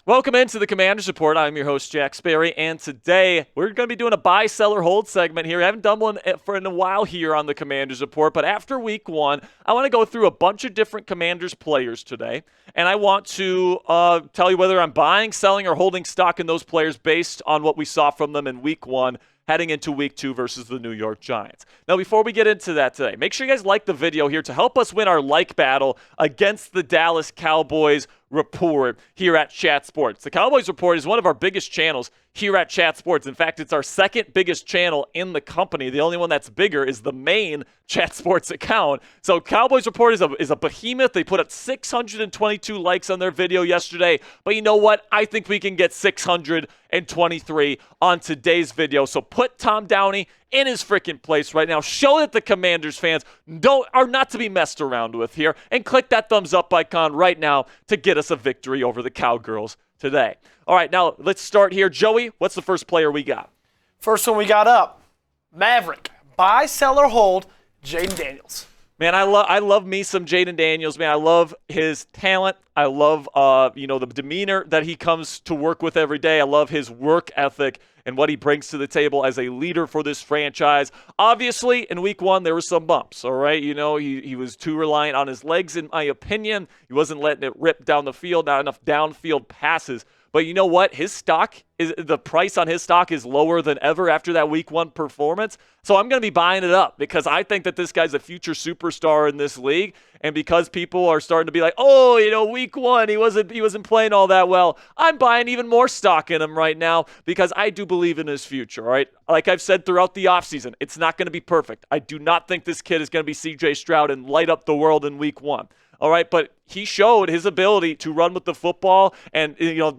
Welcome into the Commander's Report. I'm your host, Jack Sperry, and today we're going to be doing a buy, sell, or hold segment here. I haven't done one for a while here on the Commander's Report, but after week one, I want to go through a bunch of different Commanders players today, and I want to tell you whether I'm buying, selling, or holding stock in those players based on what we saw from them in week one heading into week two versus the New York Giants. Now, before we get into that today, make sure you guys like the video here to help us win our like battle against the Dallas Cowboys Report here at Chat Sports. The Cowboys Report is one of our biggest channels here at Chat Sports. In fact, it's our second biggest channel in the company. The only one that's bigger is the main Chat Sports account. So Cowboys Report is a behemoth. They put up 622 likes on their video yesterday. But you know what? I think we can get 623 on today's video. So put Tom Downey in his freaking place right now. Show that the Commanders fans are not to be messed around with here. And click that thumbs up icon right now to get us a victory over the Cowgirls today. All right, now let's start here. Joey, what's the first player we got? First one we got up, Maverick. Buy, sell, or hold, Jayden Daniels. Man, I love me some Jayden Daniels. Man, I love his talent. I love the demeanor that he comes to work with every day. I love his work ethic and what he brings to the table as a leader for this franchise. Obviously, in week one, there were some bumps, all right? You know, he was too reliant on his legs, in my opinion. He wasn't letting it rip down the field, not enough downfield passes. But you know what? The price on his stock is lower than ever after that week one performance. So I'm going to be buying it up because I think that this guy's a future superstar in this league. And because people are starting to be like, oh, week one, he wasn't playing all that well. I'm buying even more stock in him right now because I do believe in his future, all right? Like I've said throughout the offseason, it's not going to be perfect. I do not think this kid is going to be C.J. Stroud and light up the world in week one. All right, but he showed his ability to run with the football, and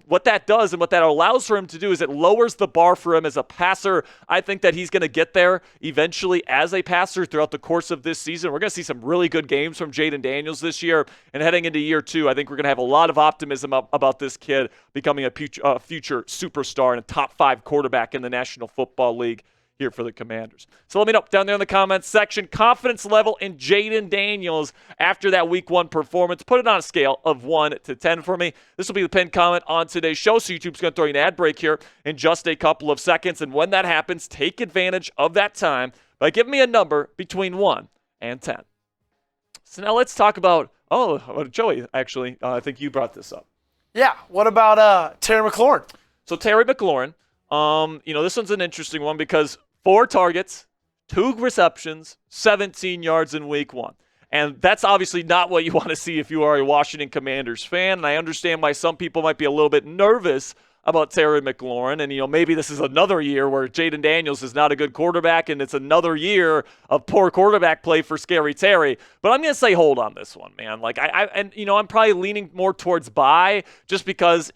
what that does and what that allows for him to do is it lowers the bar for him as a passer. I think that he's going to get there eventually as a passer throughout the course of this season. We're going to see some really good games from Jayden Daniels this year, and heading into year two, I think we're going to have a lot of optimism about this kid becoming a future superstar and a top 5 quarterback in the National Football League here for the Commanders. So let me know down there in the comments section, confidence level in Jayden Daniels after that week one performance. Put it on a scale of 1 to 10 for me. This will be the pinned comment on today's show, so YouTube's going to throw you an ad break here in just a couple of seconds. And when that happens, take advantage of that time by giving me a number between 1 and 10. So now let's talk about, Joey, actually, I think you brought this up. Yeah, what about Terry McLaurin? So Terry McLaurin, this one's an interesting one because 4 targets, 2 receptions, 17 yards in week one. And that's obviously not what you want to see if you are a Washington Commanders fan. And I understand why some people might be a little bit nervous about Terry McLaurin. And, maybe this is another year where Jayden Daniels is not a good quarterback and it's another year of poor quarterback play for Scary Terry. But I'm going to say hold on this one, man. Like, I'm probably leaning more towards buy just because,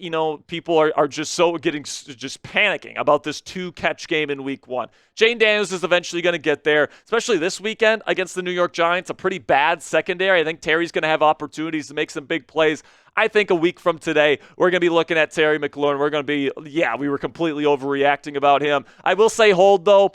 people are just panicking about this 2-catch game in week one. Jayden Daniels is eventually going to get there, especially this weekend against the New York Giants, a pretty bad secondary. I think Terry's going to have opportunities to make some big plays. I think a week from today, we're going to be looking at Terry McLaurin. We're going to be, we were completely overreacting about him. I will say hold, though,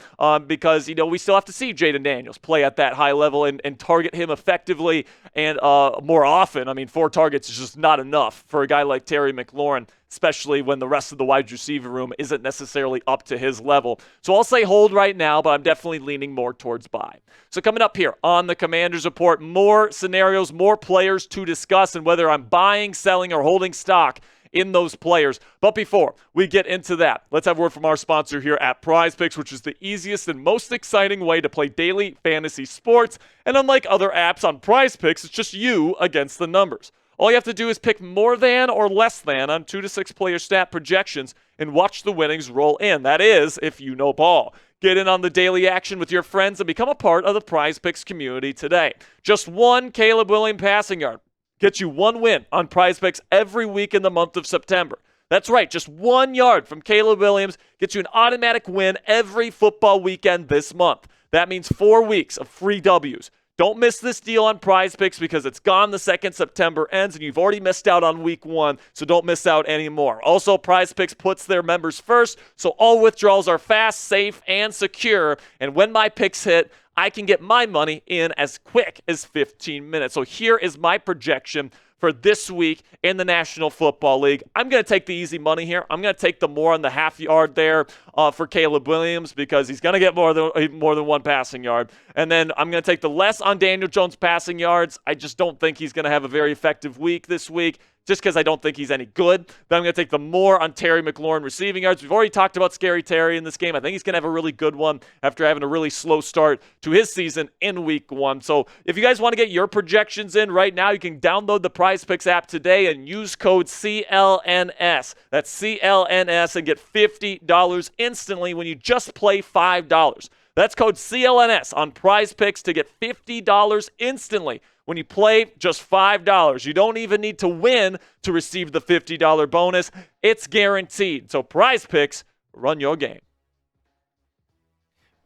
because, we still have to see Jayden Daniels play at that high level and target him effectively and more often. I mean, 4 targets is just not enough for a guy like Terry McLaurin, especially when the rest of the wide receiver room isn't necessarily up to his level. So I'll say hold right now, but I'm definitely leaning more towards buy. So coming up here on the Commanders Report, more scenarios, more players to discuss, and whether I'm buying, selling, or holding stock in those players. But before we get into that, let's have a word from our sponsor here at Prize Picks, which is the easiest and most exciting way to play daily fantasy sports. And unlike other apps on Prize Picks, it's just you against the numbers. All you have to do is pick more than or less than on 2 to 6 player stat projections and watch the winnings roll in. That is, if you know ball. Get in on the daily action with your friends and become a part of the Prize Picks community today. Just 1 Caleb Williams passing yard gets you 1 win on Prize Picks every week in the month of September. That's right, just 1 yard from Caleb Williams gets you an automatic win every football weekend this month. That means 4 weeks of free W's. Don't miss this deal on Prize Picks because it's gone the second September ends and you've already missed out on week 1, so don't miss out anymore. Also, Prize Picks puts their members first, so all withdrawals are fast, safe, and secure. And when my picks hit, I can get my money in as quick as 15 minutes. So here is my projection for this week in the National Football League. I'm going to take the easy money here. I'm going to take the more on the half yard there for Caleb Williams because he's going to get more than one passing yard. And then I'm going to take the less on Daniel Jones passing yards. I just don't think he's going to have a very effective week this week, just because I don't think he's any good. Then I'm going to take the more on Terry McLaurin receiving yards. We've already talked about Scary Terry in this game. I think he's going to have a really good one after having a really slow start to his season in week 1. So if you guys want to get your projections in right now, you can download the Prize Picks app today and use code CLNS. That's CLNS and get $50 instantly when you just play $5. That's code CLNS on Prize Picks to get $50 instantly when you play just $5. You don't even need to win to receive the $50 bonus. It's guaranteed. So Prize Picks, run your game.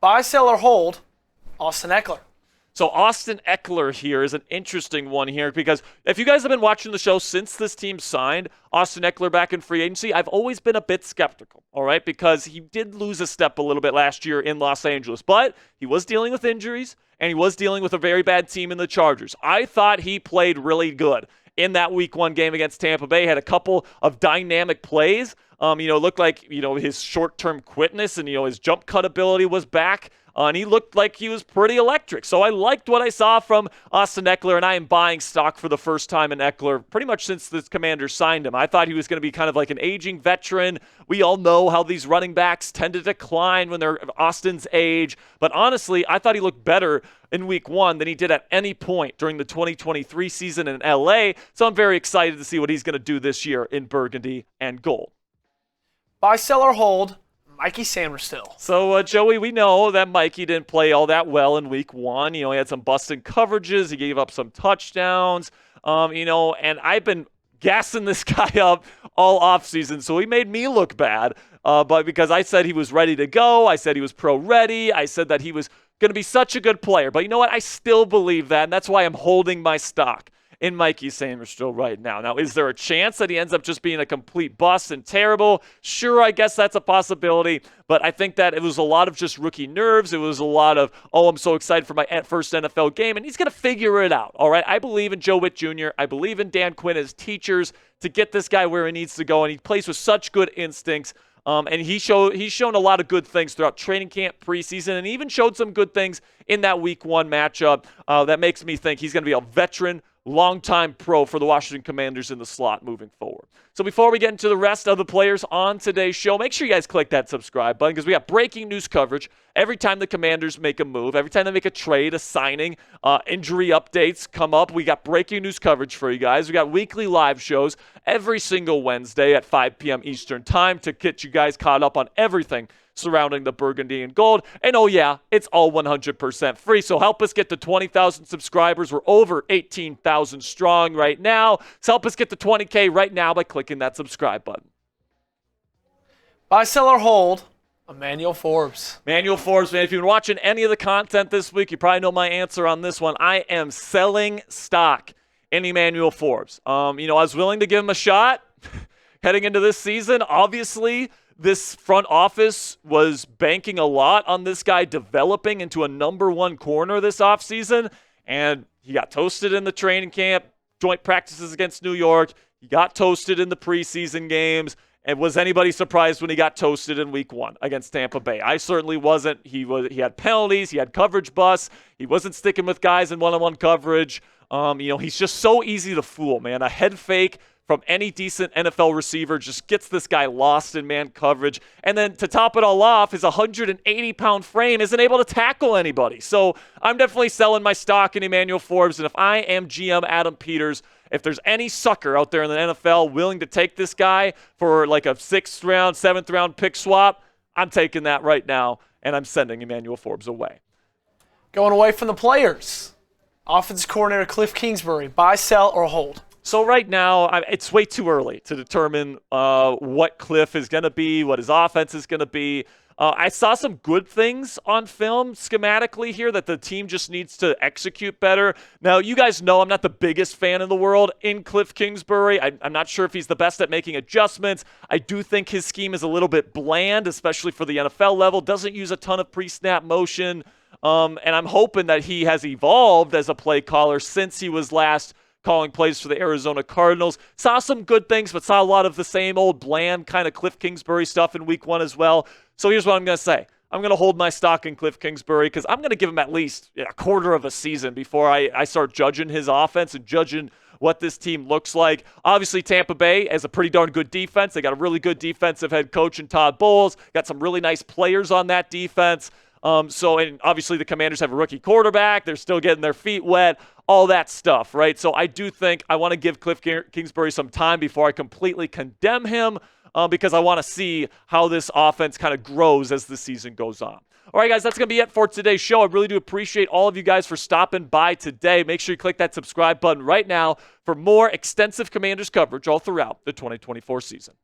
Buy, sell, or hold Austin Ekeler. So Austin Ekeler here is an interesting one here because if you guys have been watching the show since this team signed Austin Ekeler back in free agency, I've always been a bit skeptical, all right, because he did lose a step a little bit last year in Los Angeles, but he was dealing with injuries and he was dealing with a very bad team in the Chargers. I thought he played really good in that week 1 game against Tampa Bay, had a couple of dynamic plays. Looked like, his short-term quickness and, his jump cut ability was back. And he looked like he was pretty electric. So I liked what I saw from Austin Ekeler, and I am buying stock for the first time in Ekeler pretty much since the Commanders signed him. I thought he was going to be kind of like an aging veteran. We all know how these running backs tend to decline when they're Austin's age. But honestly, I thought he looked better in week 1 than he did at any point during the 2023 season in LA. So I'm very excited to see what he's going to do this year in burgundy and gold. Buy, sell, or hold Mikey Sainristil. So, Joey, we know that Mikey didn't play all that well in week 1. He had some busted coverages. He gave up some touchdowns, and I've been gassing this guy up all offseason, so he made me look bad. But because I said he was ready to go, I said he was pro-ready, I said that he was going to be such a good player. But you know what? I still believe that, and that's why I'm holding my stock in Mikey Sainristil right now. Now, is there a chance that he ends up just being a complete bust and terrible? Sure, I guess that's a possibility, but I think that it was a lot of just rookie nerves. It was a lot of, I'm so excited for my first NFL game, and he's going to figure it out, all right? I believe in Joe Witt Jr. I believe in Dan Quinn as teachers to get this guy where he needs to go, and he plays with such good instincts. And he's shown a lot of good things throughout training camp, preseason, and even showed some good things in that week 1 matchup that makes me think he's going to be a veteran, longtime pro for the Washington Commanders in the slot moving forward. So before we get into the rest of the players on today's show, make sure you guys click that subscribe button because we got breaking news coverage every time the Commanders make a move, every time they make a trade, a signing, injury updates come up. We got breaking news coverage for you guys. We got weekly live shows every single Wednesday at 5 p.m. Eastern time to get you guys caught up on everything surrounding the burgundy and gold. And oh yeah, it's all 100% free. So help us get to 20,000 subscribers. We're over 18,000 strong right now. So help us get to 20K right now by clicking that subscribe button. Buy, sell, or hold Emmanuel Forbes. Emmanuel Forbes, man, if you've been watching any of the content this week, you probably know my answer on this one. I am selling stock in Emmanuel Forbes. I was willing to give him a shot heading into this season. Obviously, this front office was banking a lot on this guy developing into a number 1 corner this offseason, and he got toasted in the training camp, joint practices against New York. He got toasted in the preseason games. And was anybody surprised when he got toasted in week 1 against Tampa Bay? I certainly wasn't. He had penalties. He had coverage busts. He wasn't sticking with guys in one-on-one coverage. He's just so easy to fool, man. A head fake from any decent NFL receiver just gets this guy lost in man coverage. And then to top it all off, his 180-pound frame isn't able to tackle anybody. So I'm definitely selling my stock in Emmanuel Forbes. And if I am GM Adam Peters, if there's any sucker out there in the NFL willing to take this guy for like a 6th round, 7th round pick swap, I'm taking that right now, and I'm sending Emmanuel Forbes away. Going away from the players, offensive coordinator Kliff Kingsbury, buy, sell, or hold? So right now, it's way too early to determine what Kliff is going to be, what his offense is going to be. I saw some good things on film schematically here that the team just needs to execute better. Now, you guys know I'm not the biggest fan in the world in Kliff Kingsbury. I'm not sure if he's the best at making adjustments. I do think his scheme is a little bit bland, especially for the NFL level. Doesn't use a ton of pre-snap motion. And I'm hoping that he has evolved as a play caller since he was last calling plays for the Arizona Cardinals. Saw some good things, but saw a lot of the same old bland kind of Kliff Kingsbury stuff in week 1 as well. So here's what I'm going to say. I'm going to hold my stock in Kliff Kingsbury because I'm going to give him at least a quarter of a season before I start judging his offense and judging what this team looks like. Obviously, Tampa Bay has a pretty darn good defense. They got a really good defensive head coach in Todd Bowles. Got some really nice players on that defense. And obviously the Commanders have a rookie quarterback. They're still getting their feet wet, all that stuff, right? So I do think I want to give Kliff Kingsbury some time before I completely condemn him because I want to see how this offense kind of grows as the season goes on. All right, guys, that's going to be it for today's show. I really do appreciate all of you guys for stopping by today. Make sure you click that subscribe button right now for more extensive Commanders coverage all throughout the 2024 season.